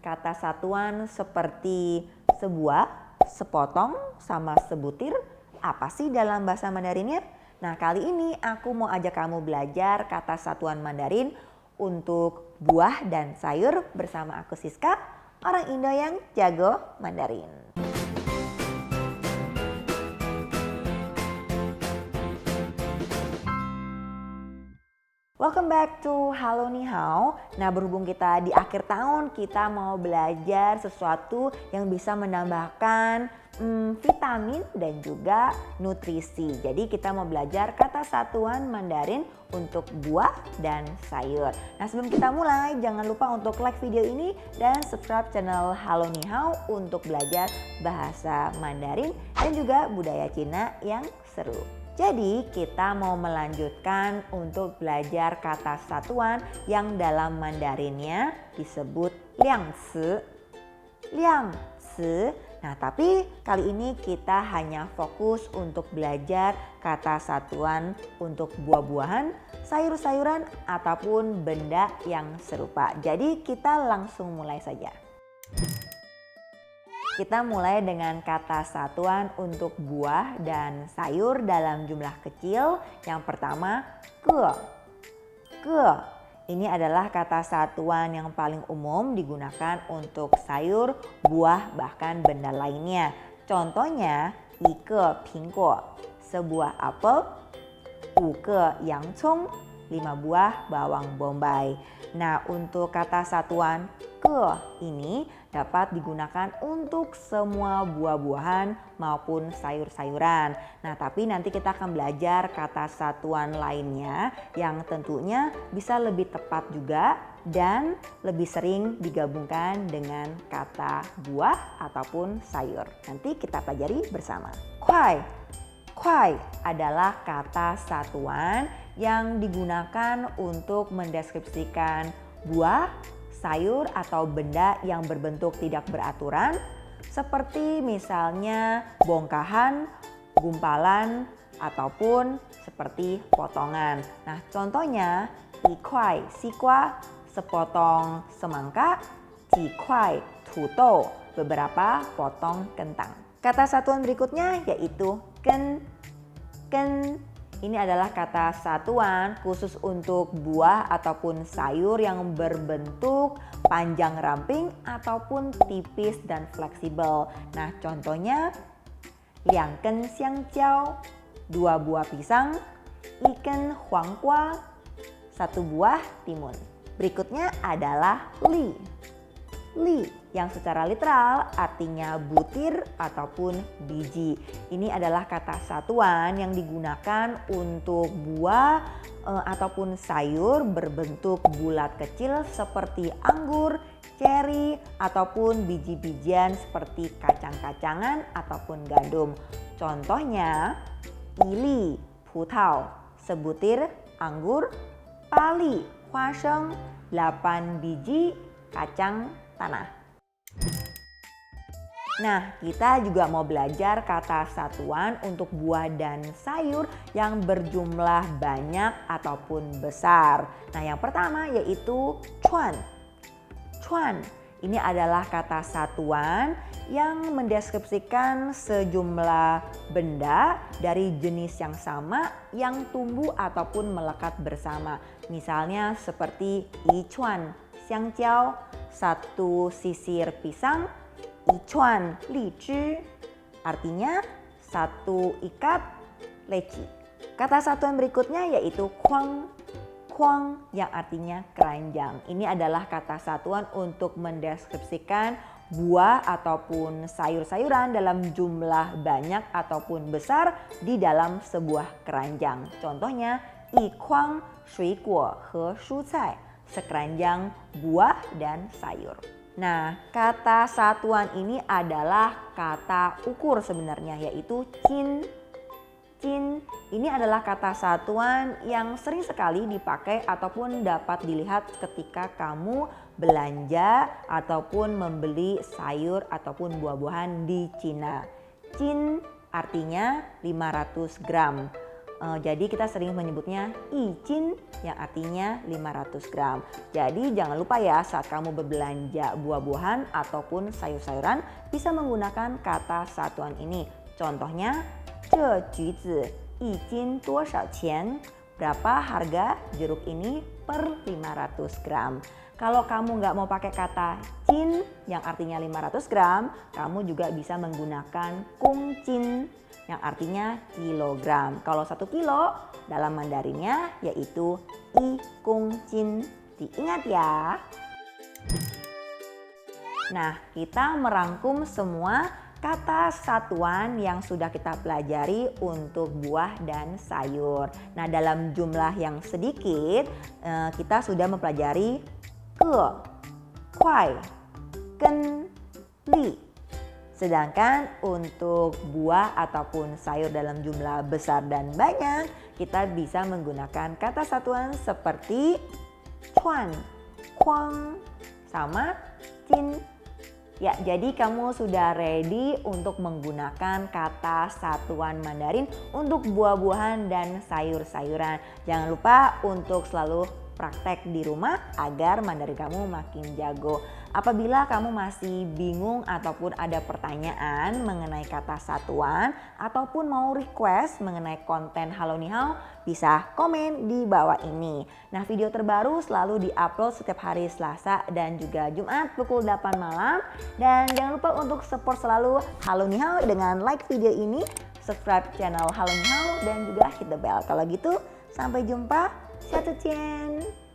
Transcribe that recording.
kata satuan seperti sebuah, sepotong, sama sebutir. Apa sih dalam bahasa Mandarinnya? Nah, kali ini aku mau ajak kamu belajar kata satuan Mandarin untuk buah dan sayur bersama aku Siska, orang Indo yang jago Mandarin. Welcome back to Halo Ni Hao. Nah, berhubung kita di akhir tahun, kita mau belajar sesuatu yang bisa menambahkan vitamin dan juga nutrisi. Jadi kita mau belajar kata satuan Mandarin untuk buah dan sayur. Nah, sebelum kita mulai, jangan lupa untuk like video ini dan subscribe channel Halo Ni Hao untuk belajar bahasa Mandarin dan juga budaya Cina yang seru. Jadi kita mau melanjutkan untuk belajar kata satuan yang dalam Mandarinnya disebut liangci. Liangci. Nah, tapi kali ini kita hanya fokus untuk belajar kata satuan untuk buah-buahan, sayur-sayuran ataupun benda yang serupa. Jadi kita langsung mulai saja. Kita mulai dengan kata satuan untuk buah dan sayur dalam jumlah kecil. Yang pertama, ge. Ge. Ini adalah kata satuan yang paling umum digunakan untuk sayur, buah, bahkan benda lainnya. Contohnya, 一个苹果, sebuah apel, 5个洋葱, 5 buah bawang bombay. Nah, untuk kata satuan ge ini dapat digunakan untuk semua buah-buahan maupun sayur-sayuran. Nah, tapi nanti kita akan belajar kata satuan lainnya yang tentunya bisa lebih tepat juga dan lebih sering digabungkan dengan kata buah ataupun sayur. Nanti kita pelajari bersama. Kuai. Kuai adalah kata satuan yang digunakan untuk mendeskripsikan buah, sayur atau benda yang berbentuk tidak beraturan seperti misalnya bongkahan, gumpalan ataupun seperti potongan. Nah, contohnya ikuai sikwa, sepotong semangka, cikuai tudou, beberapa potong kentang. Kata satuan berikutnya yaitu ken. Ken. Ini adalah kata satuan khusus untuk buah ataupun sayur yang berbentuk panjang ramping ataupun tipis dan fleksibel. Nah, contohnya 2根香蕉, 2 buah pisang, 1根黄瓜, 1 buah timun. Berikutnya adalah li. Li yang secara literal artinya butir ataupun biji. Ini adalah kata satuan yang digunakan untuk buah ataupun sayur berbentuk bulat kecil seperti anggur, ceri ataupun biji-bijian seperti kacang-kacangan ataupun gandum. Contohnya ili, putau, sebutir anggur, pali, huasheng, 8 biji kacang tanah. Nah, kita juga mau belajar kata satuan untuk buah dan sayur yang berjumlah banyak ataupun besar. Nah, yang pertama yaitu cuan. Cuan, ini adalah kata satuan yang mendeskripsikan sejumlah benda dari jenis yang sama yang tumbuh ataupun melekat bersama. Misalnya seperti ichuan, xiangjiao, 1 sisir pisang, ichuan lichi, artinya 1 ikat leci. Kata satuan berikutnya yaitu kuang. Kuang yang artinya keranjang. Ini adalah kata satuan untuk mendeskripsikan buah ataupun sayur-sayuran dalam jumlah banyak ataupun besar di dalam sebuah keranjang. Contohnya, 一筐水果和蔬菜, sekeranjang buah dan sayur. Nah, kata satuan ini adalah kata ukur sebenarnya, yaitu cin. Cin ini adalah kata satuan yang sering sekali dipakai ataupun dapat dilihat ketika kamu belanja ataupun membeli sayur ataupun buah-buahan di Cina. Cin artinya 500 gram. Jadi kita sering menyebutnya ijin yang artinya 500 gram. Jadi jangan lupa ya saat kamu berbelanja buah-buahan ataupun sayur-sayuran bisa menggunakan kata satuan ini. Contohnya, 这橘子一斤多少钱? Berapa harga jeruk ini per 500 gram. Kalau kamu nggak mau pakai kata jin yang artinya 500 gram, kamu juga bisa menggunakan kung jin yang artinya kilogram. Kalau 1 kilo dalam Mandarinnya yaitu i kung jin. Diingat ya. Nah, kita merangkum semua kata satuan yang sudah kita pelajari untuk buah dan sayur. Nah, dalam jumlah yang sedikit kita sudah mempelajari ke, kuai, ken, li. Sedangkan untuk buah ataupun sayur dalam jumlah besar dan banyak, kita bisa menggunakan kata satuan seperti cuan, kuang, sama jin. Ya, jadi kamu sudah ready untuk menggunakan kata satuan Mandarin untuk buah-buahan dan sayur-sayuran. Jangan lupa untuk selalu praktek di rumah agar Mandarin kamu makin jago. Apabila kamu masih bingung ataupun ada pertanyaan mengenai kata satuan ataupun mau request mengenai konten Halo Ni Hao, bisa komen di bawah ini. Nah, video terbaru selalu diupload setiap hari Selasa dan juga Jumat pukul 8 malam. Dan jangan lupa untuk support selalu Halo Ni Hao dengan like video ini, subscribe channel Halo Ni Hao dan juga hit the bell. Kalau gitu, sampai jumpa. 下次见。